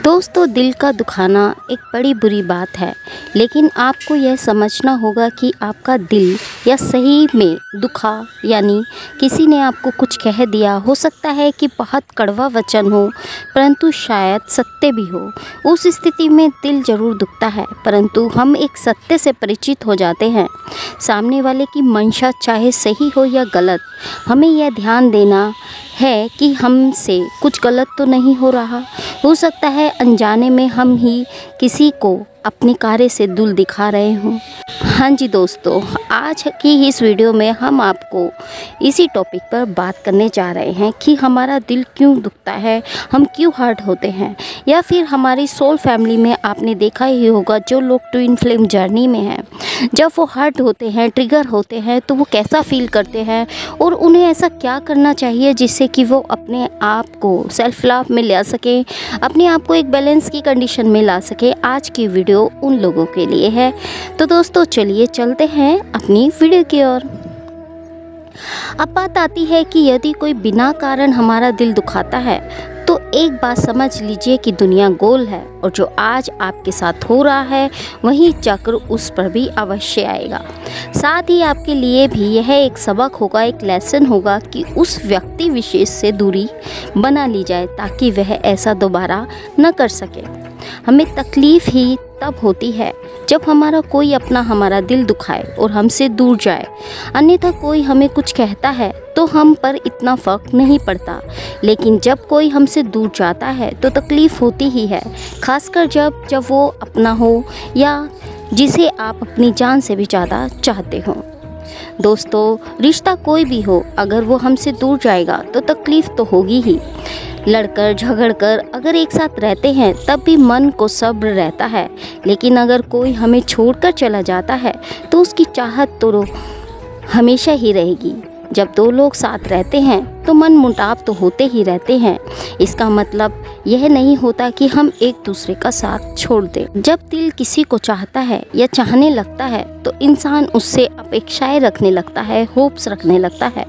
दोस्तों, दिल का दुखाना एक बड़ी बुरी बात है, लेकिन आपको यह समझना होगा कि आपका दिल या सही में दुखा, यानी किसी ने आपको कुछ कह दिया। हो सकता है कि बहुत कड़वा वचन हो, परंतु शायद सत्य भी हो। उस स्थिति में दिल ज़रूर दुखता है, परंतु हम एक सत्य से परिचित हो जाते हैं। सामने वाले की मंशा चाहे सही हो या गलत, हमें यह ध्यान देना है कि हमसे कुछ गलत तो नहीं हो रहा। हो सकता है अनजाने में हम ही किसी को अपने कार्य से दूर दिखा रहे हों। हाँ जी दोस्तों, आज की इस वीडियो में हम आपको इसी टॉपिक पर बात करने जा रहे हैं कि हमारा दिल क्यों दुखता है, हम क्यों हर्ट होते हैं, या फिर हमारी सोल फैमिली में आपने देखा ही होगा जो लोग ट्विन फ्लेम जर्नी में हैं, जब वो हर्ट होते हैं, ट्रिगर होते हैं, तो वो कैसा फील करते हैं और उन्हें ऐसा क्या करना चाहिए जिससे कि वो अपने आप को सेल्फ लव में ला सकें, अपने आप को एक बैलेंस की कंडीशन में ला सके। आज की वीडियो उन लोगों के लिए है। तो दोस्तों चलिए चलते हैं अपनी वीडियो की ओर। अब बात आती है कि यदि कोई बिना कारण हमारा दिल दुखाता है तो एक बात समझ लीजिए कि दुनिया गोल है और जो आज आपके साथ हो रहा है वही चक्र उस पर भी अवश्य आएगा। साथ ही आपके लिए भी यह एक सबक होगा, एक लेसन होगा कि उस व्यक्ति विशेष से दूरी बना ली जाए ताकि वह ऐसा दोबारा न कर सके। हमें तकलीफ़ ही तब होती है जब हमारा कोई अपना हमारा दिल दुखाए और हमसे दूर जाए, अन्यथा कोई हमें कुछ कहता है तो हम पर इतना फ़र्क नहीं पड़ता, लेकिन जब कोई हमसे दूर जाता है तो तकलीफ़ होती ही है, खासकर जब वो अपना हो या जिसे आप अपनी जान से भी ज़्यादा चाहते हो। दोस्तों, रिश्ता कोई भी हो, अगर वो हमसे दूर जाएगा तो तकलीफ़ तो होगी ही। लड़कर झगड़कर अगर एक साथ रहते हैं तब भी मन को सब्र रहता है, लेकिन अगर कोई हमें छोड़कर चला जाता है तो उसकी चाहत तो हमेशा ही रहेगी। जब दो लोग साथ रहते हैं तो मन मुटाव तो होते ही रहते हैं। इसका मतलब यह नहीं होता कि हम एक दूसरे का साथ छोड़ दें। जब दिल किसी को चाहता है या चाहने लगता है तो इंसान उससे अपेक्षाएं रखने लगता है, होप्स रखने लगता है,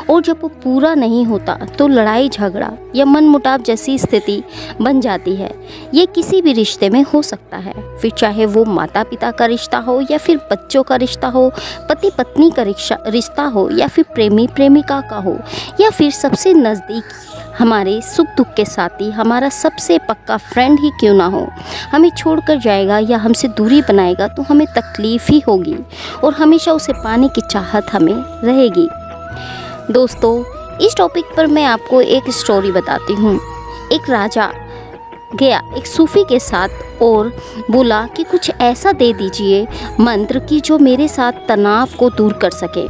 और जब वो पूरा नहीं होता तो लड़ाई झगड़ा या मन मुटाव जैसी स्थिति बन जाती है। ये किसी भी रिश्ते में हो सकता है, फिर चाहे वो माता पिता का रिश्ता हो या फिर बच्चों का रिश्ता हो, पति पत्नी का रिश्ता हो या फिर प्रेमी प्रेमिका का हो, या फिर सबसे नज़दीक हमारे सुख दुख के साथी, हमारा सबसे पक्का फ्रेंड ही क्यों ना हो, हमें छोड़कर जाएगा या हमसे दूरी बनाएगा तो हमें तकलीफ़ ही होगी और हमेशा उसे पाने की चाहत हमें रहेगी। दोस्तों, इस टॉपिक पर मैं आपको एक स्टोरी बताती हूँ। एक राजा गया एक सूफी के साथ और बोला कि कुछ ऐसा दे दीजिए मंत्र कि जो मेरे साथ तनाव को दूर कर सके।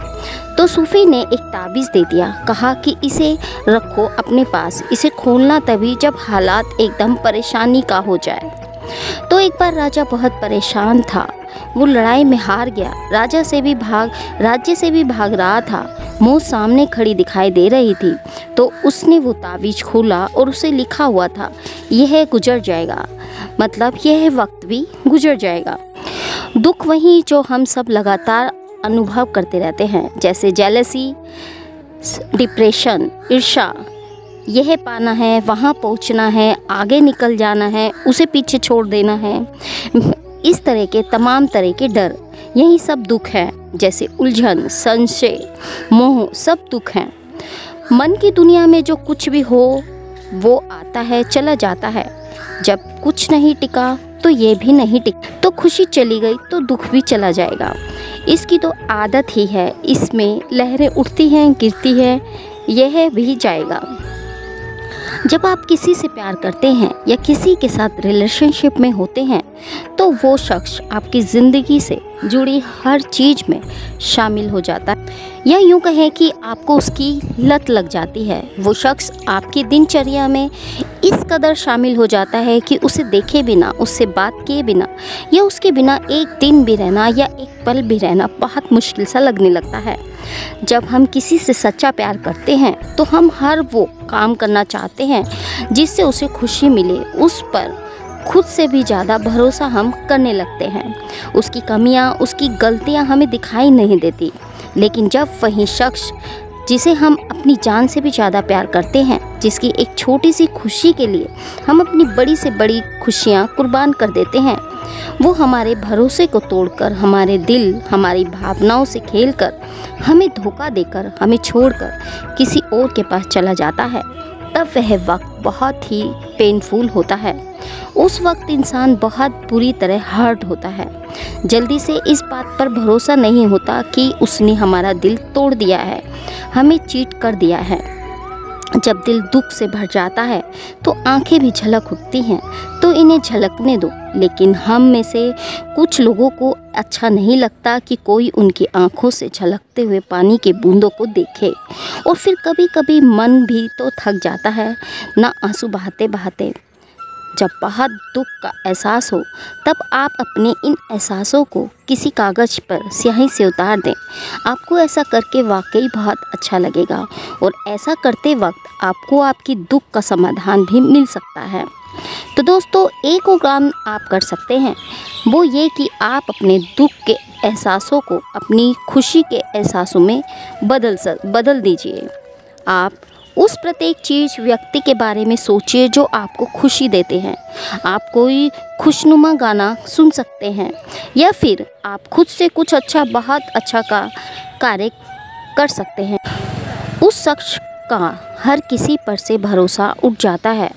तो सूफी ने एक ताबीज़ दे दिया, कहा कि इसे रखो अपने पास, इसे खोलना तभी जब हालात एकदम परेशानी का हो जाए। तो एक बार राजा बहुत परेशान था, वो लड़ाई में हार गया, राज्य से भी भाग रहा था, मौत सामने खड़ी दिखाई दे रही थी। तो उसने वो ताबीज़ खोला और उसे लिखा हुआ था, यह गुजर जाएगा, मतलब यह वक्त भी गुजर जाएगा। दुख वही जो हम सब लगातार अनुभव करते रहते हैं, जैसे जेलसी, डिप्रेशन, ईर्ष्या, यह पाना है, वहाँ पहुँचना है, आगे निकल जाना है, उसे पीछे छोड़ देना है, इस तरह के तमाम तरह के डर, यही सब दुख है। जैसे उलझन, संशय, मोह, सब दुख हैं। मन की दुनिया में जो कुछ भी हो वो आता है, चला जाता है। जब कुछ नहीं टिका तो ये भी नहीं टिका, तो खुशी चली गई तो दुख भी चला जाएगा। इसकी तो आदत ही है, इसमें लहरें उठती हैं, गिरती हैं, यह भी जाएगा। जब आप किसी से प्यार करते हैं या किसी के साथ रिलेशनशिप में होते हैं तो वो शख्स आपकी ज़िंदगी से जुड़ी हर चीज़ में शामिल हो जाता है, या यूँ कहें कि आपको उसकी लत लग जाती है। वो शख्स आपकी दिनचर्या में इस कदर शामिल हो जाता है कि उसे देखे बिना, उससे बात किए बिना या उसके बिना एक दिन भी रहना या एक पल भी रहना बहुत मुश्किल सा लगने लगता है। जब हम किसी से सच्चा प्यार करते हैं तो हम हर वो काम करना चाहते हैं जिससे उसे खुशी मिले, उस पर खुद से भी ज़्यादा भरोसा हम करने लगते हैं। उसकी कमियां, उसकी गलतियां हमें दिखाई नहीं देती, लेकिन जब वही शख्स जिसे हम अपनी जान से भी ज़्यादा प्यार करते हैं, जिसकी एक छोटी सी खुशी के लिए हम अपनी बड़ी से बड़ी खुशियाँ कुर्बान कर देते हैं, वो हमारे भरोसे को तोड़कर, हमारे दिल, हमारी भावनाओं से खेलकर, हमें धोखा देकर, हमें छोड़कर किसी और के पास चला जाता है, तब वह वक्त बहुत ही पेनफुल होता है। उस वक्त इंसान बहुत बुरी तरह हर्ट होता है। जल्दी से इस बात पर भरोसा नहीं होता कि उसने हमारा दिल तोड़ दिया है, हमें चीट कर दिया है। जब दिल दुख से भर जाता है तो आंखें भी झलक उठती हैं, तो इन्हें झलकने दो। लेकिन हम में से कुछ लोगों को अच्छा नहीं लगता कि कोई उनकी आंखों से झलकते हुए पानी के बूंदों को देखे। और फिर कभी कभी मन भी तो थक जाता है ना आंसू बहाते बहाते। जब बहुत दुख का एहसास हो तब आप अपने इन एहसासों को किसी कागज़ पर स्याही से उतार दें। आपको ऐसा करके वाकई बहुत अच्छा लगेगा और ऐसा करते वक्त आपको आपकी दुख का समाधान भी मिल सकता है। तो दोस्तों, एक और काम आप कर सकते हैं, वो ये कि आप अपने दुख के एहसासों को अपनी खुशी के एहसासों में बदल दीजिए। आप उस प्रत्येक चीज़, व्यक्ति के बारे में सोचिए जो आपको खुशी देते हैं। आप कोई खुशनुमा गाना सुन सकते हैं या फिर आप खुद से कुछ अच्छा, बहुत अच्छा का कार्य कर सकते हैं। उस शख्स का हर किसी पर से भरोसा उठ जाता है,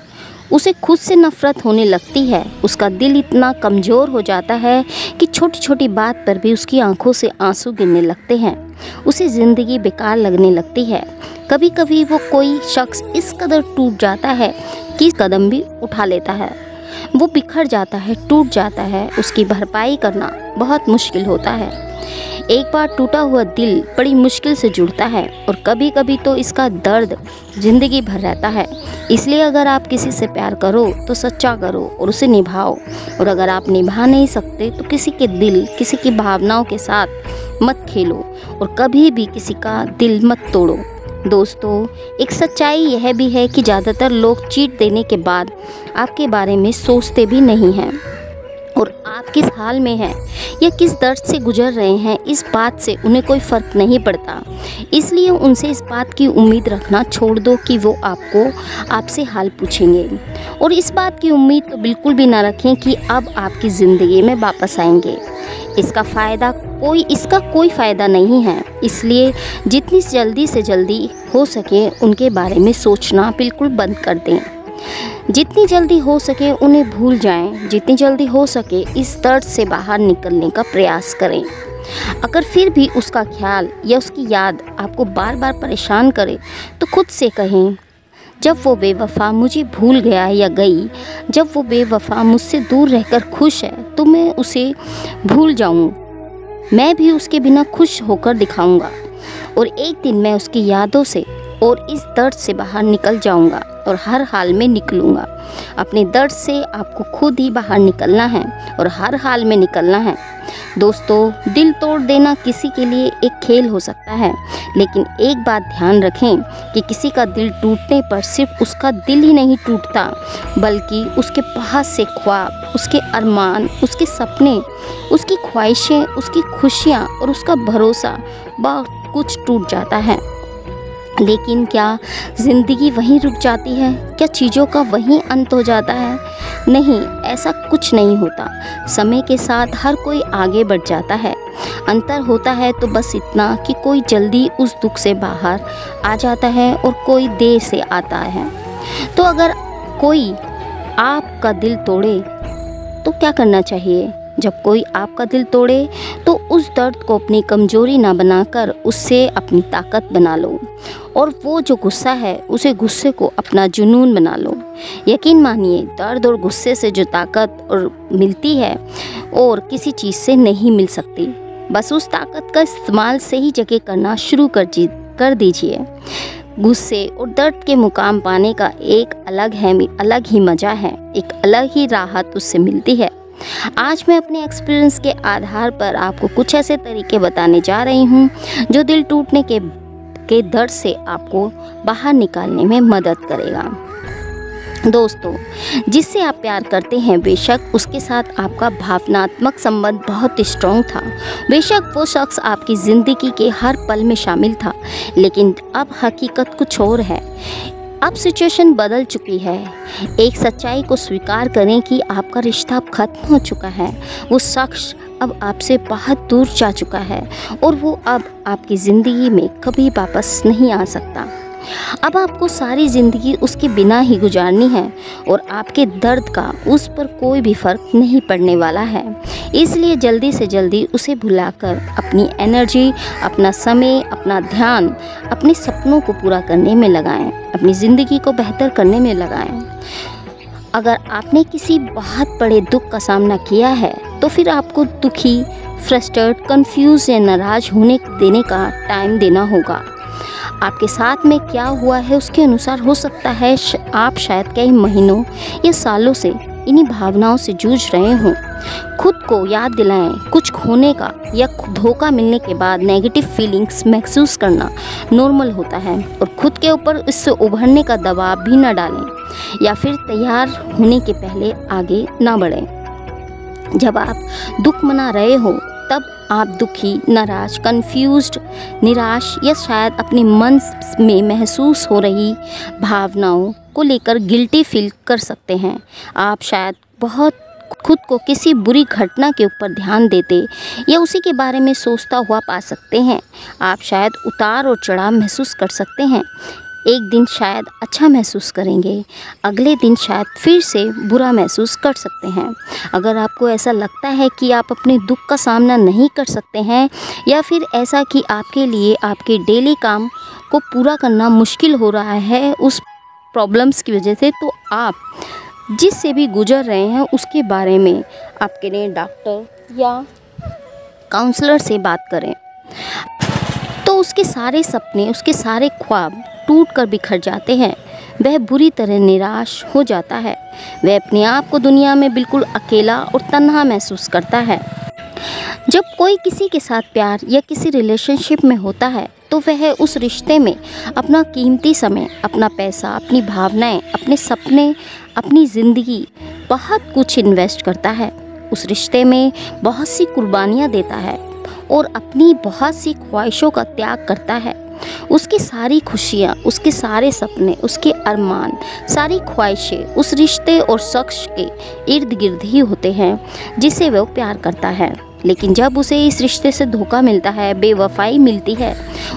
उसे खुद से नफ़रत होने लगती है, उसका दिल इतना कमज़ोर हो जाता है कि छोटी छोटी बात पर भी उसकी आंखों से आंसू गिरने लगते हैं, उसे ज़िंदगी बेकार लगने लगती है। कभी कभी वो कोई शख्स इस कदर टूट जाता है कि कदम भी उठा लेता है, वो बिखर जाता है, टूट जाता है, उसकी भरपाई करना बहुत मुश्किल होता है। एक बार टूटा हुआ दिल बड़ी मुश्किल से जुड़ता है और कभी कभी तो इसका दर्द ज़िंदगी भर रहता है। इसलिए अगर आप किसी से प्यार करो तो सच्चा करो और उसे निभाओ, और अगर आप निभा नहीं सकते तो किसी के दिल, किसी की भावनाओं के साथ मत खेलो और कभी भी किसी का दिल मत तोड़ो। दोस्तों, एक सच्चाई यह भी है कि ज़्यादातर लोग चीट देने के बाद आपके बारे में सोचते भी नहीं हैं, और आप किस हाल में हैं या किस दर्द से गुजर रहे हैं इस बात से उन्हें कोई फ़र्क नहीं पड़ता। इसलिए उनसे इस बात की उम्मीद रखना छोड़ दो कि वो आपसे हाल पूछेंगे, और इस बात की उम्मीद तो बिल्कुल भी ना रखें कि अब आपकी ज़िंदगी में वापस आएंगे। इसका कोई फ़ायदा नहीं है। इसलिए जितनी जल्दी से जल्दी हो सके उनके बारे में सोचना बिल्कुल बंद कर दें। जितनी जल्दी हो सके उन्हें भूल जाएं। जितनी जल्दी हो सके इस दर्द से बाहर निकलने का प्रयास करें। अगर फिर भी उसका ख्याल या उसकी याद आपको बार बार परेशान करे तो खुद से कहें, जब वो बेवफा मुझे भूल गया या गई, जब वो बेवफा मुझसे दूर रहकर खुश है तो मैं उसे भूल जाऊँ। मैं भी उसके बिना खुश होकर दिखाऊंगा, और एक दिन मैं उसकी यादों से और इस दर्द से बाहर निकल जाऊंगा और हर हाल में निकलूंगा। अपने दर्द से आपको खुद ही बाहर निकलना है और हर हाल में निकलना है। दोस्तों, दिल तोड़ देना किसी के लिए एक खेल हो सकता है, लेकिन एक बात ध्यान रखें कि किसी का दिल टूटने पर सिर्फ उसका दिल ही नहीं टूटता, बल्कि उसके बहुत से ख्वाब, उसके अरमान, उसके सपने, उसकी ख्वाहिशें, उसकी खुशियाँ और उसका भरोसा, बहुत कुछ टूट जाता है। लेकिन क्या ज़िंदगी वहीं रुक जाती है? क्या चीज़ों का वहीं अंत हो जाता है? नहीं, ऐसा कुछ नहीं होता। समय के साथ हर कोई आगे बढ़ जाता है। अंतर होता है तो बस इतना कि कोई जल्दी उस दुख से बाहर आ जाता है और कोई देर से आता है। तो अगर कोई आपका दिल तोड़े तो क्या करना चाहिए? जब कोई आपका दिल तोड़े तो उस दर्द को अपनी कमज़ोरी ना बनाकर उससे अपनी ताकत बना लो, और वो जो गुस्सा है उसे गुस्से को अपना जुनून बना लो। यकीन मानिए, दर्द और गुस्से से जो ताकत और मिलती है और किसी चीज़ से नहीं मिल सकती। बस उस ताकत का इस्तेमाल सही जगह करना शुरू कर दीजिए। गुस्से और दर्द के मुकाम पाने का एक अलग ही मज़ा है, एक अलग ही राहत उससे मिलती है। आज मैं अपने एक्सपीरियंस के आधार पर आपको कुछ ऐसे तरीके बताने जा रही हूँ जो दिल टूटने के दर्द से आपको बाहर निकालने में मदद करेगा। दोस्तों, जिससे आप प्यार करते हैं बेशक उसके साथ आपका भावनात्मक संबंध बहुत स्ट्रॉन्ग था, बेशक वो शख्स आपकी ज़िंदगी के हर पल में शामिल था, लेकिन अब हकीकत कुछ और है। अब सिचुएशन बदल चुकी है। एक सच्चाई को स्वीकार करें कि आपका रिश्ता अब ख़त्म हो चुका है। वो शख्स अब आपसे बहुत दूर जा चुका है और वो अब आपकी ज़िंदगी में कभी वापस नहीं आ सकता। अब आपको सारी ज़िंदगी उसके बिना ही गुजारनी है और आपके दर्द का उस पर कोई भी फ़र्क नहीं पड़ने वाला है। इसलिए जल्दी से जल्दी उसे भुलाकर अपनी एनर्जी, अपना समय, अपना ध्यान अपने सपनों को पूरा करने में लगाएं, अपनी ज़िंदगी को बेहतर करने में लगाएं। अगर आपने किसी बहुत बड़े दुख का सामना किया है तो फिर आपको दुखी, फ्रस्ट्रेट, कंफ्यूज या नाराज़ होने देने का टाइम देना होगा। आपके साथ में क्या हुआ है उसके अनुसार हो सकता है आप शायद कई महीनों या सालों से इन्हीं भावनाओं से जूझ रहे हों। खुद को याद दिलाएं, कुछ खोने का या धोखा मिलने के बाद नेगेटिव फीलिंग्स महसूस करना नॉर्मल होता है और खुद के ऊपर इससे उभरने का दबाव भी न डालें या फिर तैयार होने के पहले आगे ना बढ़ें। जब आप दुख मना रहे हो तब आप दुखी, नाराज, कंफ्यूज्ड, निराश या शायद अपने मन में महसूस हो रही भावनाओं को लेकर गिल्टी फील कर सकते हैं। आप शायद बहुत खुद को किसी बुरी घटना के ऊपर ध्यान देते या उसी के बारे में सोचता हुआ पा सकते हैं। आप शायद उतार और चढ़ाव महसूस कर सकते हैं। एक दिन शायद अच्छा महसूस करेंगे, अगले दिन शायद फिर से बुरा महसूस कर सकते हैं। अगर आपको ऐसा लगता है कि आप अपने दुख का सामना नहीं कर सकते हैं या फिर ऐसा कि आपके लिए आपके डेली काम को पूरा करना मुश्किल हो रहा है उस प्रॉब्लम्स की वजह से, तो आप जिससे भी गुजर रहे हैं उसके बारे में आपके लिए डॉक्टर या काउंसलर से बात करें। तो उसके सारे सपने, उसके सारे ख्वाब टूट कर बिखर जाते हैं। वह बुरी तरह निराश हो जाता है। वह अपने आप को दुनिया में बिल्कुल अकेला और तन्हा महसूस करता है। जब कोई किसी के साथ प्यार या किसी रिलेशनशिप में होता है तो वह उस रिश्ते में अपना कीमती समय, अपना पैसा, अपनी भावनाएं, अपने सपने, अपनी ज़िंदगी, बहुत कुछ इन्वेस्ट करता है। उस रिश्ते में बहुत सी कुर्बानियाँ देता है और अपनी बहुत सी ख्वाहिशों का त्याग करता है। उसकी सारी खुशियाँ, उसके सारे सपने, उसके अरमान, सारी ख्वाहिशें उस रिश्ते और शख्स के इर्द गिर्द ही होते हैं जिसे वह प्यार करता है। लेकिन जब उसे इस रिश्ते से धोखा मिलता है, बेवफाई मिलती है,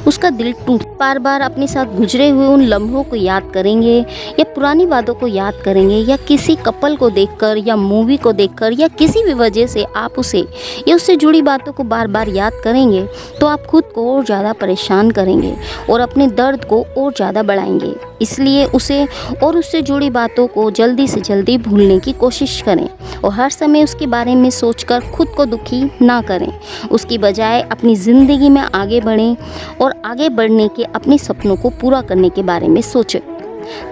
उसका दिल टूट बार बार अपने साथ गुजरे हुए उन लम्हों को याद करेंगे या पुरानी बातों को याद करेंगे या किसी कपल को देखकर या मूवी को देखकर या किसी भी वजह से आप उसे या उससे जुड़ी बातों को बार बार याद करेंगे तो आप खुद को और ज़्यादा परेशान करेंगे और अपने दर्द को और ज़्यादा बढ़ाएंगे। इसलिए उसे और उससे जुड़ी बातों को जल्दी से जल्दी भूलने की कोशिश करें और हर समय उसके बारे में सोचकर खुद को दुखी ना करें। उसकी बजाय अपनी ज़िंदगी में आगे बढ़ें और आगे बढ़ने के अपने सपनों को पूरा करने के बारे में सोचें।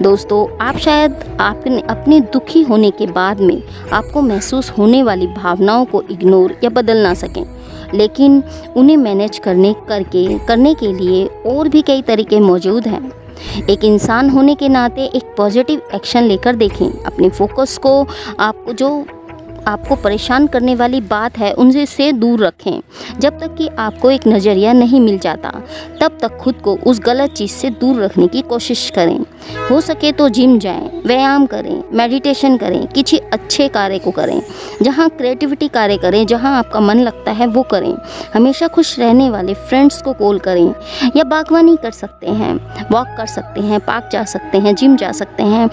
दोस्तों, आप शायद अपने दुखी होने के बाद में आपको महसूस होने वाली भावनाओं को इग्नोर या बदल ना सकें, लेकिन उन्हें मैनेज करने के लिए और भी कई तरीके मौजूद हैं। एक इंसान होने के नाते एक पॉजिटिव एक्शन लेकर देखें। अपने फोकस को आपको परेशान करने वाली बात है उनसे से दूर रखें। जब तक कि आपको एक नज़रिया नहीं मिल जाता तब तक खुद को उस गलत चीज़ से दूर रखने की कोशिश करें। हो सके तो जिम जाएं, व्यायाम करें, मेडिटेशन करें, किसी अच्छे कार्य को करें, जहां क्रिएटिविटी कार्य करें, जहां आपका मन लगता है वो करें। हमेशा खुश रहने वाले फ्रेंड्स को कॉल करें या बागवानी कर सकते हैं, वॉक कर सकते हैं, पार्क जा सकते हैं, जिम जा सकते हैं।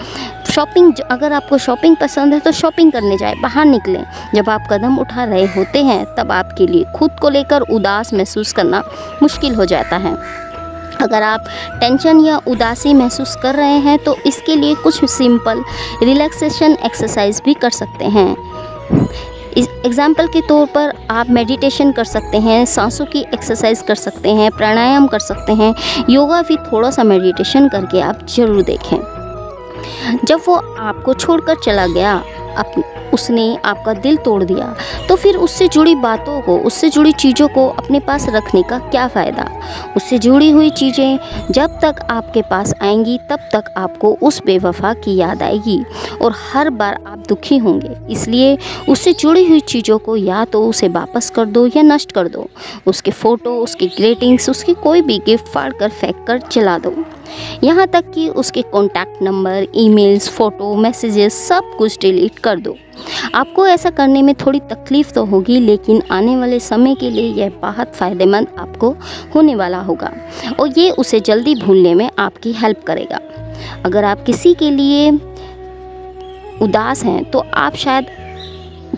शॉपिंग, अगर आपको शॉपिंग पसंद है तो शॉपिंग करने जाए, बाहर निकलें। जब आप कदम उठा रहे होते हैं तब आपके लिए खुद को लेकर उदास महसूस करना मुश्किल हो जाता है। अगर आप टेंशन या उदासी महसूस कर रहे हैं तो इसके लिए कुछ सिंपल रिलैक्सेशन एक्सरसाइज भी कर सकते हैं। इस एग्जाम्पल के तौर पर आप मेडिटेशन कर सकते हैं, सांसों की एक्सरसाइज कर सकते हैं, प्राणायाम कर सकते हैं, योगा भी थोड़ा सा मेडिटेशन करके आप ज़रूर देखें। जब वो आपको छोड़कर चला गया उसने आपका दिल तोड़ दिया, तो फिर उससे जुड़ी बातों को, उससे जुड़ी चीज़ों को अपने पास रखने का क्या फ़ायदा। उससे जुड़ी हुई चीज़ें जब तक आपके पास आएंगी तब तक आपको उस बेवफा की याद आएगी और हर बार आप दुखी होंगे। इसलिए उससे जुड़ी हुई चीज़ों को या तो उसे वापस कर दो या नष्ट कर दो। उसके फ़ोटो, उसकी ग्रीटिंग्स, उसकी कोई भी गिफ्ट फाड़ कर फेंक कर जला दो। यहाँ तक कि उसके contact number, emails, photo, messages सब कुछ डिलीट कर दो। आपको ऐसा करने में थोड़ी तकलीफ़ तो होगी, लेकिन आने वाले समय के लिए यह बहुत फ़ायदेमंद आपको होने वाला होगा और ये उसे जल्दी भूलने में आपकी हेल्प करेगा। अगर आप किसी के लिए उदास हैं तो आप शायद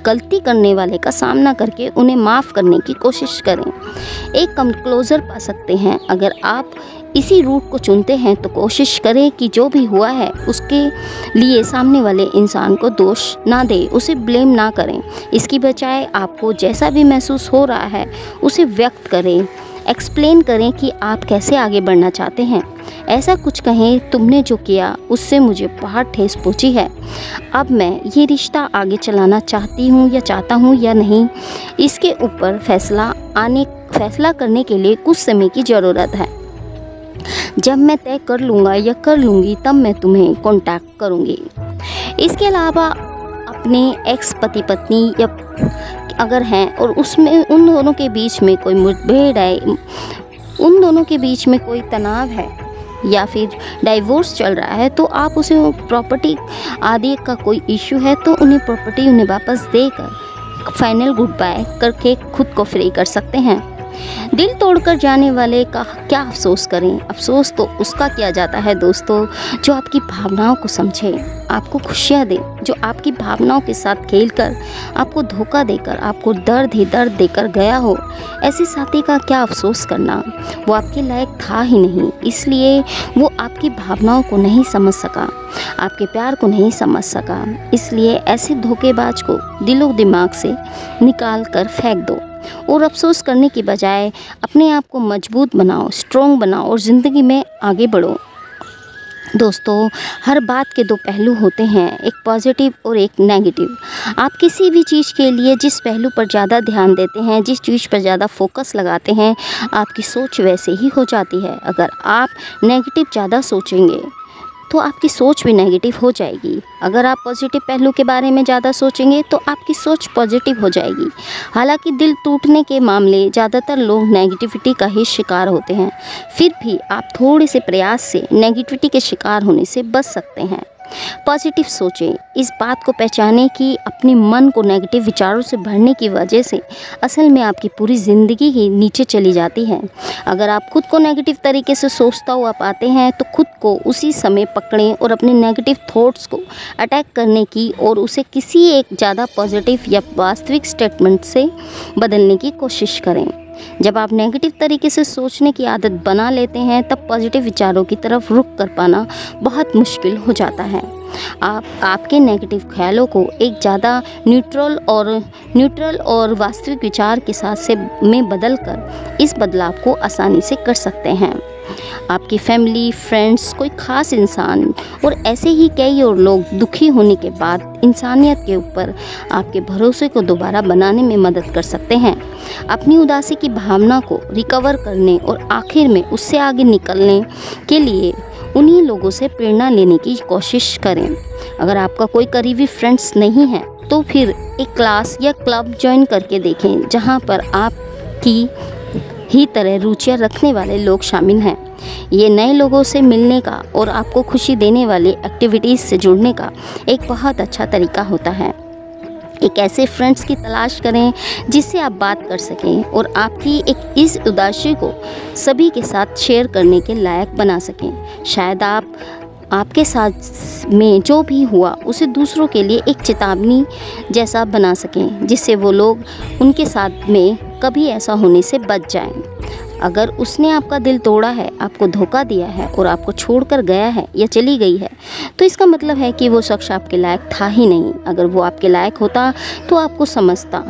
गलती करने वाले का सामना करके उन्हें माफ़ करने की कोशिश करें, एक क्लोज़र पा सकते हैं। अगर आप इसी रूट को चुनते हैं तो कोशिश करें कि जो भी हुआ है उसके लिए सामने वाले इंसान को दोष ना दें, उसे ब्लेम ना करें। इसकी बजाय आपको जैसा भी महसूस हो रहा है उसे व्यक्त करें, एक्सप्लेन करें कि आप कैसे आगे बढ़ना चाहते हैं। ऐसा कुछ कहें, तुमने जो किया उससे मुझे बहुत ठेस पहुंची है, अब मैं ये रिश्ता आगे चलाना चाहती हूँ या चाहता हूँ या नहीं, इसके ऊपर फैसला करने के लिए कुछ समय की ज़रूरत है। जब मैं तय कर लूँगा या कर लूँगी तब मैं तुम्हें कांटेक्ट करूँगी। इसके अलावा अपने एक्स पति पत्नी या अगर हैं और उसमें उन दोनों के बीच में कोई मुठभेड़ है, उन दोनों के बीच में कोई तनाव है या फिर डाइवोर्स चल रहा है, तो आप उसे प्रॉपर्टी आदि का कोई इशू है तो उन्हें प्रॉपर्टी उन्हें वापस देकर फाइनल गुड बाय करके खुद को फ्री कर सकते हैं। दिल तोड़कर जाने वाले का क्या अफसोस करें। अफसोस तो उसका किया जाता है दोस्तों जो आपकी भावनाओं को समझे, आपको खुशियाँ दे, जो आपकी भावनाओं के साथ खेलकर आपको धोखा देकर आपको दर्द ही दर्द देकर गया हो। ऐसे साथी का क्या अफसोस करना, वो आपके लायक था ही नहीं, इसलिए वो आपकी भावनाओं को नहीं समझ सका, आपके प्यार को नहीं समझ सका। इसलिए ऐसे धोखेबाज को दिलो दिमाग से निकाल कर फेंक दो और अफसोस करने की बजाय अपने आप को मजबूत बनाओ, स्ट्रॉन्ग बनाओ और ज़िंदगी में आगे बढ़ो। दोस्तों, हर बात के दो पहलू होते हैं, एक पॉजिटिव और एक नेगेटिव। आप किसी भी चीज़ के लिए जिस पहलू पर ज़्यादा ध्यान देते हैं, जिस चीज़ पर ज़्यादा फोकस लगाते हैं, आपकी सोच वैसे ही हो जाती है। अगर आप नेगेटिव ज़्यादा सोचेंगे तो आपकी सोच भी नेगेटिव हो जाएगी। अगर आप पॉजिटिव पहलू के बारे में ज़्यादा सोचेंगे तो आपकी सोच पॉजिटिव हो जाएगी। हालांकि दिल टूटने के मामले ज़्यादातर लोग नेगेटिविटी का ही शिकार होते हैं, फिर भी आप थोड़े से प्रयास से नेगेटिविटी के शिकार होने से बच सकते हैं। पॉजिटिव सोचें, इस बात को पहचानें कि अपने मन को नेगेटिव विचारों से भरने की वजह से असल में आपकी पूरी ज़िंदगी ही नीचे चली जाती है। अगर आप खुद को नेगेटिव तरीके से सोचता हुआ पाते हैं तो खुद को उसी समय पकड़ें और अपने नेगेटिव थॉट्स को अटैक करने की और उसे किसी एक ज़्यादा पॉजिटिव या वास्तविक स्टेटमेंट से बदलने की कोशिश करें। जब आप नेगेटिव तरीके से सोचने की आदत बना लेते हैं तब पॉजिटिव विचारों की तरफ रुख कर पाना बहुत मुश्किल हो जाता है। आपके नेगेटिव ख्यालों को एक ज़्यादा न्यूट्रल और वास्तविक विचार के साथ से में बदलकर इस बदलाव को आसानी से कर सकते हैं। आपकी फैमिली, फ्रेंड्स, कोई ख़ास इंसान और ऐसे ही कई और लोग दुखी होने के बाद इंसानियत के ऊपर आपके भरोसे को दोबारा बनाने में मदद कर सकते हैं। अपनी उदासी की भावना को रिकवर करने और आखिर में उससे आगे निकलने के लिए उन्हीं लोगों से प्रेरणा लेने की कोशिश करें। अगर आपका कोई करीबी फ्रेंड्स नहीं है तो फिर एक क्लास या क्लब ज्वाइन करके देखें जहां पर आपकी ही तरह रुचियाँ रखने वाले लोग शामिल हैं। ये नए लोगों से मिलने का और आपको खुशी देने वाली एक्टिविटीज़ से जुड़ने का एक बहुत अच्छा तरीका होता है। एक ऐसे फ्रेंड्स की तलाश करें जिससे आप बात कर सकें और आपकी एक इस उदासी को सभी के साथ शेयर करने के लायक बना सकें। शायद आपके साथ में जो भी हुआ उसे दूसरों के लिए एक चेतावनी जैसा बना सकें, जिससे वो लोग उनके साथ में कभी ऐसा होने से बच जाएं। अगर उसने आपका दिल तोड़ा है, आपको धोखा दिया है और आपको छोड़कर गया है या चली गई है, तो इसका मतलब है कि वो शख्स आपके लायक था ही नहीं। अगर वो आपके लायक होता तो आपको समझता,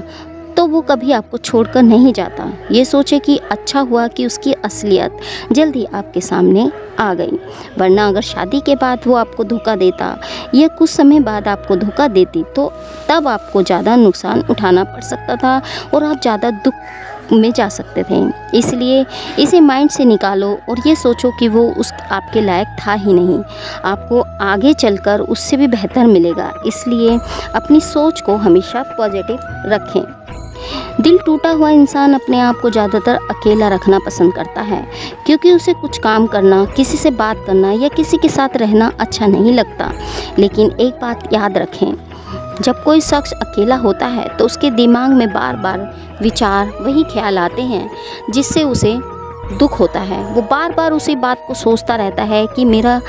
तो वो कभी आपको छोड़कर नहीं जाता। ये सोचे कि अच्छा हुआ कि उसकी असलियत जल्दी आपके सामने आ गई, वरना अगर शादी के बाद वो आपको धोखा देता या कुछ समय बाद आपको धोखा देती तो तब आपको ज़्यादा नुकसान उठाना पड़ सकता था और आप ज़्यादा दुख में जा सकते थे। इसलिए इसे माइंड से निकालो और ये सोचो कि वो उस आपके लायक था ही नहीं, आपको आगे चलकर उससे भी बेहतर मिलेगा। इसलिए अपनी सोच को हमेशा पॉजिटिव रखें। दिल टूटा हुआ इंसान अपने आप को ज़्यादातर अकेला रखना पसंद करता है, क्योंकि उसे कुछ काम करना, किसी से बात करना या किसी के साथ रहना अच्छा नहीं लगता। लेकिन एक बात याद रखें, जब कोई शख्स अकेला होता है तो उसके दिमाग में बार बार विचार, वही ख्याल आते हैं जिससे उसे दुख होता है। वो बार बार उसी बात को सोचता रहता है कि मेरा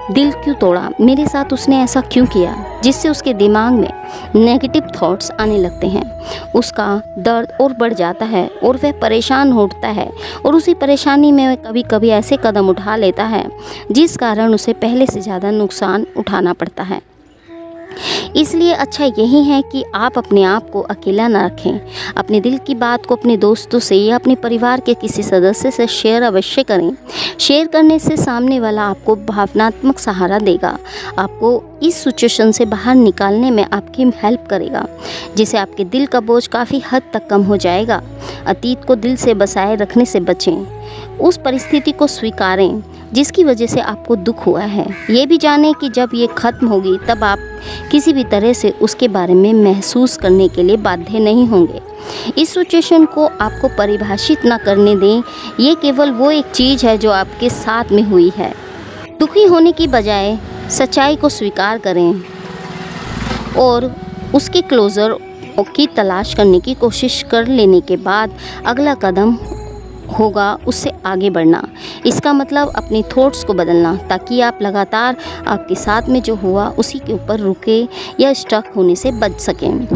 दिल क्यों तोड़ा, मेरे साथ उसने ऐसा क्यों किया, जिससे उसके दिमाग में नेगेटिव थॉट्स आने लगते हैं। उसका दर्द और बढ़ जाता है और वह परेशान होता है और उसी परेशानी में वह कभी कभी ऐसे कदम उठा लेता है जिस कारण उसे पहले से ज़्यादा नुकसान उठाना पड़ता है। इसलिए अच्छा यही है कि आप अपने आप को अकेला न रखें। अपने दिल की बात को अपने दोस्तों से या अपने परिवार के किसी सदस्य से शेयर अवश्य करें। शेयर करने से सामने वाला आपको भावनात्मक सहारा देगा, आपको इस सिचुएशन से बाहर निकालने में आपकी हेल्प करेगा, जिससे आपके दिल का बोझ काफ़ी हद तक कम हो जाएगा। अतीत को दिल से बसाए रखने से बचें, उस परिस्थिति को स्वीकारें जिसकी वजह से आपको दुख हुआ है। ये भी जानें कि जब ये ख़त्म होगी तब आप किसी भी तरह से उसके बारे में महसूस करने के लिए बाध्य नहीं होंगे। इस सिचुएशन को आपको परिभाषित ना करने दें, ये केवल वो एक चीज़ है जो आपके साथ में हुई है। दुखी होने की बजाय सच्चाई को स्वीकार करें और उसके क्लोज़र की तलाश करने की कोशिश कर लेने के बाद अगला कदम होगा उससे आगे बढ़ना। इसका मतलब अपनी थॉट्स को बदलना, ताकि आप लगातार आपके साथ में जो हुआ उसी के ऊपर रुके या स्टक होने से बच सकें।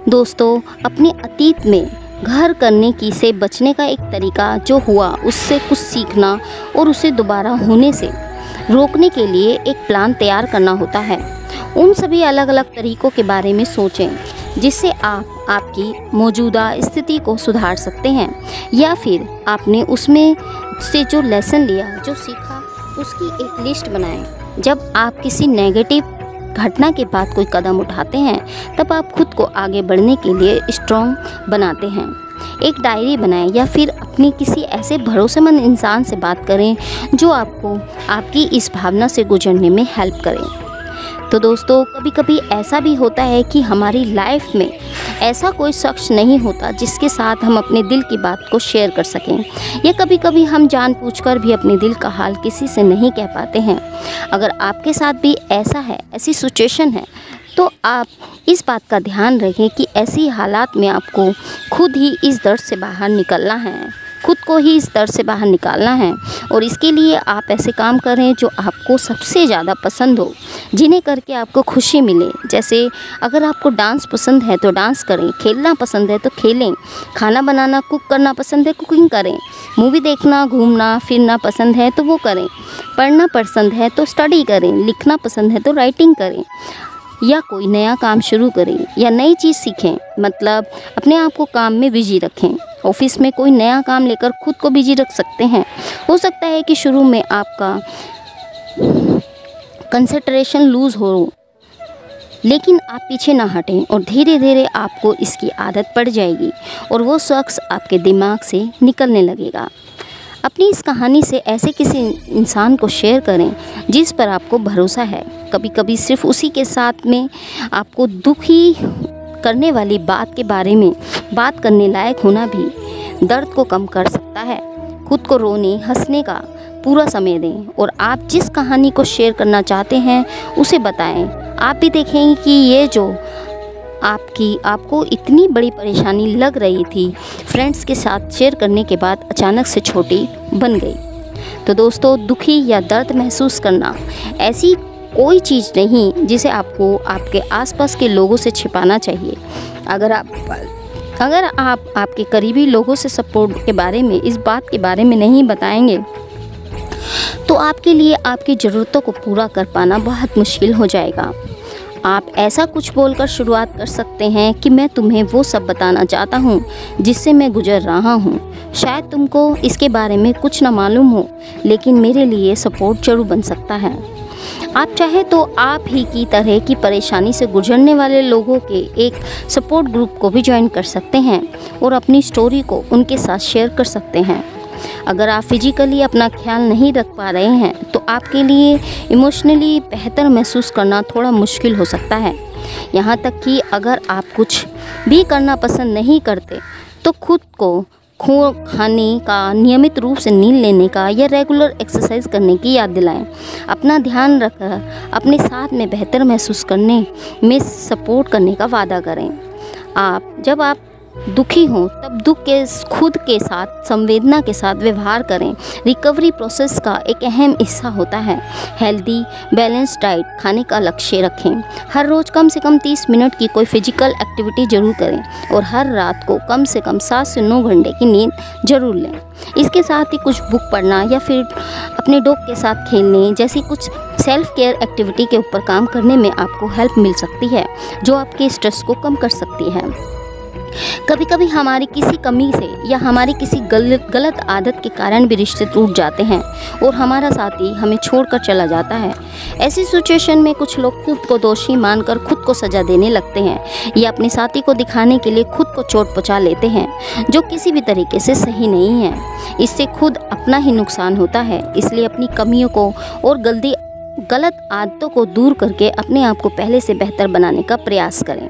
दोस्तों, अपने अतीत में घर करने की से बचने का एक तरीका जो हुआ उससे कुछ सीखना और उसे दोबारा होने से रोकने के लिए एक प्लान तैयार करना होता है। उन सभी अलग अलग तरीक़ों के बारे में सोचें जिससे आप आपकी मौजूदा स्थिति को सुधार सकते हैं, या फिर आपने उसमें से जो लेसन लिया, जो सीखा, उसकी एक लिस्ट बनाएं। जब आप किसी नेगेटिव घटना के बाद कोई कदम उठाते हैं तब आप खुद को आगे बढ़ने के लिए स्ट्रॉन्ग बनाते हैं। एक डायरी बनाएं या फिर अपनी किसी ऐसे भरोसेमंद इंसान से बात करें जो आपको आपकी इस भावना से गुजरने में हेल्प करे। तो दोस्तों, कभी कभी ऐसा भी होता है कि हमारी लाइफ में ऐसा कोई शख्स नहीं होता जिसके साथ हम अपने दिल की बात को शेयर कर सकें, या कभी कभी हम जानबूझकर भी अपने दिल का हाल किसी से नहीं कह पाते हैं। अगर आपके साथ भी ऐसा है, ऐसी सिचुएशन है, तो आप इस बात का ध्यान रखें कि ऐसी हालात में आपको खुद ही इस दर्द से बाहर निकलना है, खुद को ही इस दर्द से बाहर निकालना है। और इसके लिए आप ऐसे काम करें जो आपको सबसे ज़्यादा पसंद हो, जिन्हें करके आपको खुशी मिले। जैसे अगर आपको डांस पसंद है तो डांस करें, खेलना पसंद है तो खेलें, खाना बनाना, कुक करना पसंद है कुकिंग करें, मूवी देखना, घूमना फिरना पसंद है तो वो करें, पढ़ना पसंद है तो स्टडी करें, लिखना पसंद है तो राइटिंग करें, या कोई नया काम शुरू करें या नई चीज़ सीखें। मतलब अपने आप को काम में बिजी रखें। ऑफिस में कोई नया काम लेकर खुद को बिजी रख सकते हैं। हो सकता है कि शुरू में आपका कंसंट्रेशन लूज़ हो, लेकिन आप पीछे ना हटें और धीरे धीरे आपको इसकी आदत पड़ जाएगी और वो शख्स आपके दिमाग से निकलने लगेगा। अपनी इस कहानी से ऐसे किसी इंसान को शेयर करें जिस पर आपको भरोसा है। कभी कभी सिर्फ उसी के साथ में आपको दुखी करने वाली बात के बारे में बात करने लायक होना भी दर्द को कम कर सकता है। खुद को रोने, हंसने का पूरा समय दें और आप जिस कहानी को शेयर करना चाहते हैं उसे बताएं। आप भी देखेंगे कि ये जो आपको इतनी बड़ी परेशानी लग रही थी, फ्रेंड्स के साथ शेयर करने के बाद अचानक से छोटी बन गई। तो दोस्तों, दुखी या दर्द महसूस करना ऐसी कोई चीज़ नहीं जिसे आपको आपके आसपास के लोगों से छिपाना चाहिए। अगर आप आपके करीबी लोगों से सपोर्ट के बारे में, इस बात के बारे में नहीं बताएंगे तो आपके लिए आपकी ज़रूरतों को पूरा कर पाना बहुत मुश्किल हो जाएगा। आप ऐसा कुछ बोलकर शुरुआत कर सकते हैं कि मैं तुम्हें वो सब बताना चाहता हूँ जिससे मैं गुजर रहा हूँ। शायद तुमको इसके बारे में कुछ ना मालूम हो, लेकिन मेरे लिए सपोर्ट जरूर बन सकता है। आप चाहे तो आप ही की तरह की परेशानी से गुजरने वाले लोगों के एक सपोर्ट ग्रुप को भी ज्वाइन कर सकते हैं और अपनी स्टोरी को उनके साथ शेयर कर सकते हैं। अगर आप फिजिकली अपना ख्याल नहीं रख पा रहे हैं तो आपके लिए इमोशनली बेहतर महसूस करना थोड़ा मुश्किल हो सकता है। यहाँ तक कि अगर आप कुछ भी करना पसंद नहीं करते तो खुद को खाने का, नियमित रूप से नींद लेने का या रेगुलर एक्सरसाइज करने की याद दिलाएं। अपना ध्यान रखकर अपने साथ में बेहतर महसूस करने में सपोर्ट करने का वादा करें। जब आप दुखी हों तब दुख के खुद के साथ संवेदना के साथ व्यवहार करें। रिकवरी प्रोसेस का एक अहम हिस्सा होता है। हेल्दी बैलेंस डाइट खाने का लक्ष्य रखें। हर रोज़ कम से कम 30 मिनट की कोई फिजिकल एक्टिविटी जरूर करें और हर रात को कम से कम 7 से 9 घंटे की नींद जरूर लें। इसके साथ ही कुछ बुक पढ़ना या फिर अपने डॉग के साथ खेलने जैसी कुछ सेल्फ केयर एक्टिविटी के ऊपर काम करने में आपको हेल्प मिल सकती है, जो आपके स्ट्रेस को कम कर सकती है। कभी कभी हमारी किसी कमी से या हमारी किसी गलत आदत के कारण भी रिश्ते टूट जाते हैं और हमारा साथी हमें छोड़कर चला जाता है। ऐसी सिचुएशन में कुछ लोग खुद को दोषी मानकर खुद को सज़ा देने लगते हैं या अपने साथी को दिखाने के लिए खुद को चोट पहुंचा लेते हैं, जो किसी भी तरीके से सही नहीं है। इससे खुद अपना ही नुकसान होता है। इसलिए अपनी कमियों को और गलत आदतों को दूर करके अपने आप को पहले से बेहतर बनाने का प्रयास करें।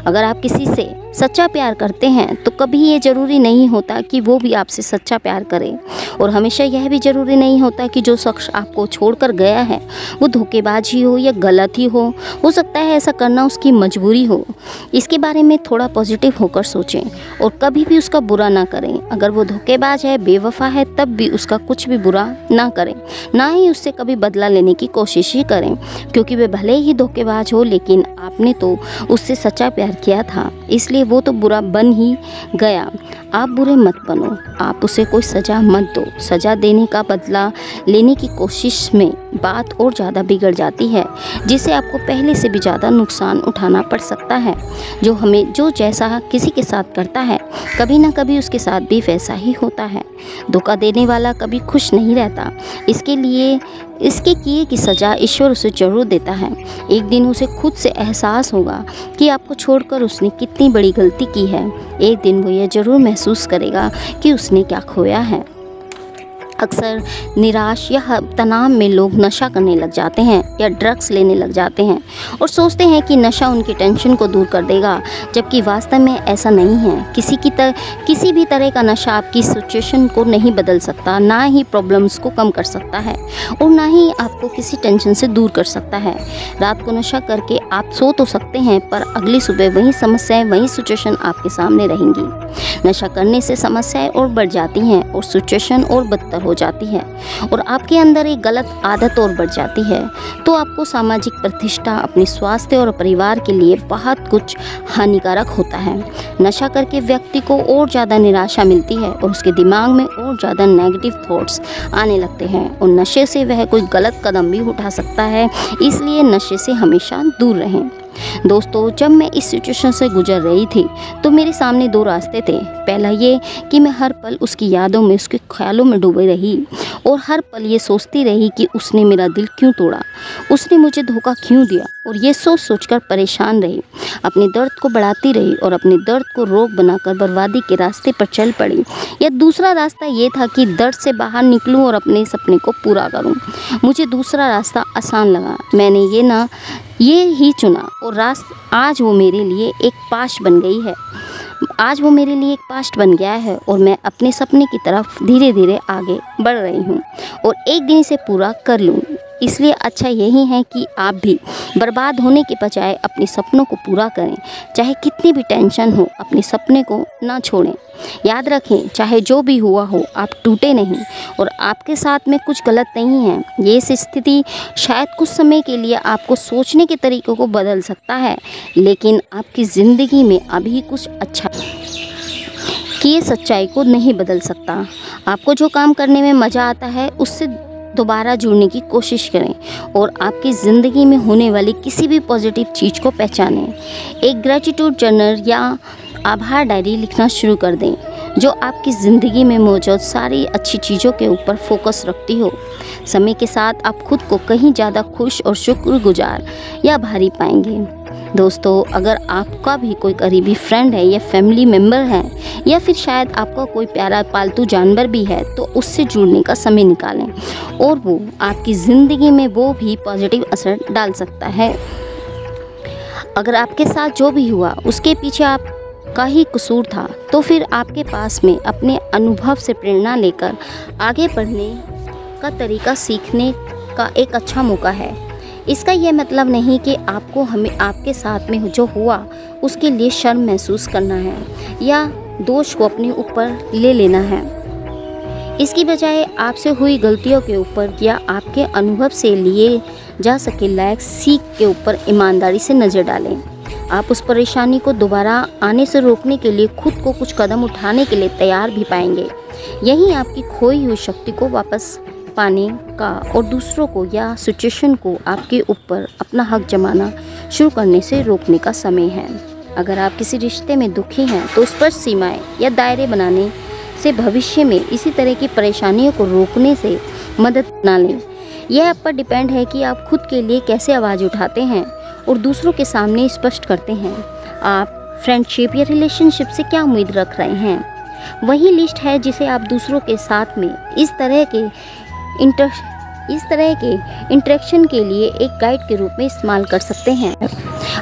अगर आप किसी से सच्चा प्यार करते हैं तो कभी ये ज़रूरी नहीं होता कि वो भी आपसे सच्चा प्यार करे, और हमेशा यह भी ज़रूरी नहीं होता कि जो शख्स आपको छोड़कर गया है वो धोखेबाज ही हो या गलत ही हो सकता है ऐसा करना उसकी मजबूरी हो। इसके बारे में थोड़ा पॉजिटिव होकर सोचें और कभी भी उसका बुरा ना करें। अगर वो धोखेबाज है, बेवफा है, तब भी उसका कुछ भी बुरा ना करें, ना ही उससे कभी बदला लेने की कोशिश ही करें, क्योंकि वे भले ही धोखेबाज हो लेकिन आपने तो उससे सच्चा प्यार किया था, इसलिए वो तो बुरा बन ही गया। आप बुरे मत बनो, आप उसे कोई सज़ा मत दो। सज़ा देने का बदला लेने की कोशिश में बात और ज़्यादा बिगड़ जाती है, जिससे आपको पहले से भी ज़्यादा नुकसान उठाना पड़ सकता है। जो जैसा किसी के साथ करता है कभी ना कभी उसके साथ भी वैसा ही होता है। धोखा देने वाला कभी खुश नहीं रहता, इसके किए की सज़ा ईश्वर उसे जरूर देता है। एक दिन उसे खुद से एहसास होगा कि आपको छोड़कर उसने कितनी बड़ी गलती की है। एक दिन वो यह जरूर महसूस करेगा कि उसने क्या खोया है। अक्सर निराश या तनाव में लोग नशा करने लग जाते हैं या ड्रग्स लेने लग जाते हैं और सोचते हैं कि नशा उनकी टेंशन को दूर कर देगा, जबकि वास्तव में ऐसा नहीं है। किसी भी तरह का नशा आपकी सिचुएशन को नहीं बदल सकता, ना ही प्रॉब्लम्स को कम कर सकता है और ना ही आपको किसी टेंशन से दूर कर सकता है। रात को नशा करके आप सो तो सकते हैं, पर अगली सुबह वही समस्याएं, वही सिचुएशन आपके सामने रहेंगी। नशा करने से समस्याएं और बढ़ जाती हैं और सिचुएशन और बदतर हो जाती है और आपके अंदर एक गलत आदत और बढ़ जाती है। तो आपको सामाजिक प्रतिष्ठा, अपने स्वास्थ्य और परिवार के लिए बहुत कुछ हानिकारक होता है। नशा करके व्यक्ति को और ज़्यादा निराशा मिलती है और उसके दिमाग में और ज़्यादा नेगेटिव थॉट्स आने लगते हैं और नशे से वह कोई गलत कदम भी उठा सकता है। इसलिए नशे से हमेशा दूर रहें। दोस्तों, जब मैं इस सिचुएशन से गुजर रही थी तो मेरे सामने 2 रास्ते थे। पहला ये कि मैं हर पल उसकी यादों में, उसके ख्यालों में डूबी रही और हर पल ये सोचती रही कि उसने मेरा दिल क्यों तोड़ा, उसने मुझे धोखा क्यों दिया, और ये सोचकर परेशान रही, अपने दर्द को बढ़ाती रही और अपने दर्द को रोक बनाकर बर्बादी के रास्ते पर चल पड़ी। या दूसरा रास्ता ये था कि दर्द से बाहर निकलूं और अपने सपने को पूरा करूं। मुझे दूसरा रास्ता आसान लगा, मैंने ये ही चुना और आज वो मेरे लिए एक पास्ट बन गया है और मैं अपने सपने की तरफ धीरे धीरे आगे बढ़ रही हूँ और एक दिन इसे पूरा कर लूँगी। इसलिए अच्छा यही है कि आप भी बर्बाद होने के बजाय अपने सपनों को पूरा करें। चाहे कितनी भी टेंशन हो, अपने सपने को ना छोड़ें। याद रखें, चाहे जो भी हुआ हो, आप टूटे नहीं और आपके साथ में कुछ गलत नहीं है। ये स्थिति शायद कुछ समय के लिए आपको सोचने के तरीक़ों को बदल सकता है, लेकिन आपकी ज़िंदगी में अभी कुछ अच्छा कि ये सच्चाई को नहीं बदल सकता। आपको जो काम करने में मज़ा आता है उससे दोबारा जुड़ने की कोशिश करें और आपकी ज़िंदगी में होने वाली किसी भी पॉजिटिव चीज़ को पहचानें। एक ग्रेटिट्यूड जर्नल या आभार डायरी लिखना शुरू कर दें जो आपकी ज़िंदगी में मौजूद सारी अच्छी चीज़ों के ऊपर फोकस रखती हो। समय के साथ आप खुद को कहीं ज़्यादा खुश और शुक्रगुजार या भारी पाएंगे। दोस्तों, अगर आपका भी कोई करीबी फ्रेंड है या फैमिली मेम्बर है या फिर शायद आपका कोई प्यारा पालतू जानवर भी है तो उससे जुड़ने का समय निकालें और वो आपकी ज़िंदगी में वो भी पॉजिटिव असर डाल सकता है। अगर आपके साथ जो भी हुआ उसके पीछे आपका ही कसूर था तो फिर आपके पास में अपने अनुभव से प्रेरणा लेकर आगे बढ़ने का तरीका सीखने का एक अच्छा मौका है। इसका यह मतलब नहीं कि आपको हमें आपके साथ में जो हुआ उसके लिए शर्म महसूस करना है या दोष को अपने ऊपर ले लेना है। इसकी बजाय आपसे हुई गलतियों के ऊपर या आपके अनुभव से लिए जा सके लायक सीख के ऊपर ईमानदारी से नज़र डालें। आप उस परेशानी को दोबारा आने से रोकने के लिए खुद को कुछ कदम उठाने के लिए तैयार भी पाएंगे। यही आपकी खोई हुई शक्ति को वापस पाने का और दूसरों को या सिचुएशन को आपके ऊपर अपना हक जमाना शुरू करने से रोकने का समय है। अगर आप किसी रिश्ते में दुखी हैं तो स्पष्ट सीमाएं या दायरे बनाने से भविष्य में इसी तरह की परेशानियों को रोकने से मदद ना लें। यह आप पर डिपेंड है कि आप खुद के लिए कैसे आवाज़ उठाते हैं और दूसरों के सामने स्पष्ट करते हैं। आप फ्रेंडशिप या रिलेशनशिप से क्या उम्मीद रख रहे हैं, वही लिस्ट है जिसे आप दूसरों के साथ में इस तरह के इंटरेक्शन के लिए एक गाइड के रूप में इस्तेमाल कर सकते हैं।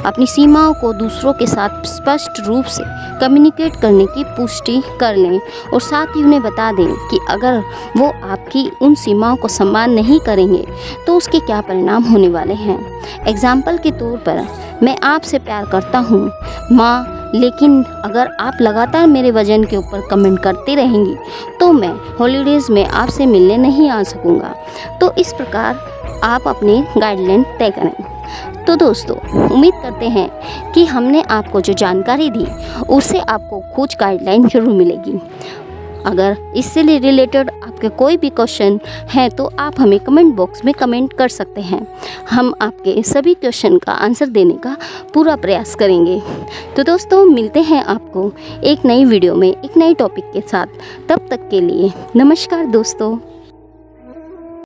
अपनी सीमाओं को दूसरों के साथ स्पष्ट रूप से कम्युनिकेट करने की पुष्टि कर लें और साथ ही उन्हें बता दें कि अगर वो आपकी उन सीमाओं को सम्मान नहीं करेंगे तो उसके क्या परिणाम होने वाले हैं। एग्जाम्पल के तौर पर, मैं आपसे प्यार करता हूँ माँ, लेकिन अगर आप लगातार मेरे वजन के ऊपर कमेंट करती रहेंगी तो मैं हॉलीडेज़ में आपसे मिलने नहीं आ सकूँगा। तो इस प्रकार आप अपनी गाइडलाइन तय करें। तो दोस्तों, उम्मीद करते हैं कि हमने आपको जो जानकारी दी उससे आपको कुछ गाइडलाइन जरूर मिलेगी। अगर इससे रिलेटेड आपके कोई भी क्वेश्चन हैं तो आप हमें कमेंट बॉक्स में कमेंट कर सकते हैं। हम आपके सभी क्वेश्चन का आंसर देने का पूरा प्रयास करेंगे। तो दोस्तों, मिलते हैं आपको एक नई वीडियो में एक नई टॉपिक के साथ। तब तक के लिए नमस्कार दोस्तों।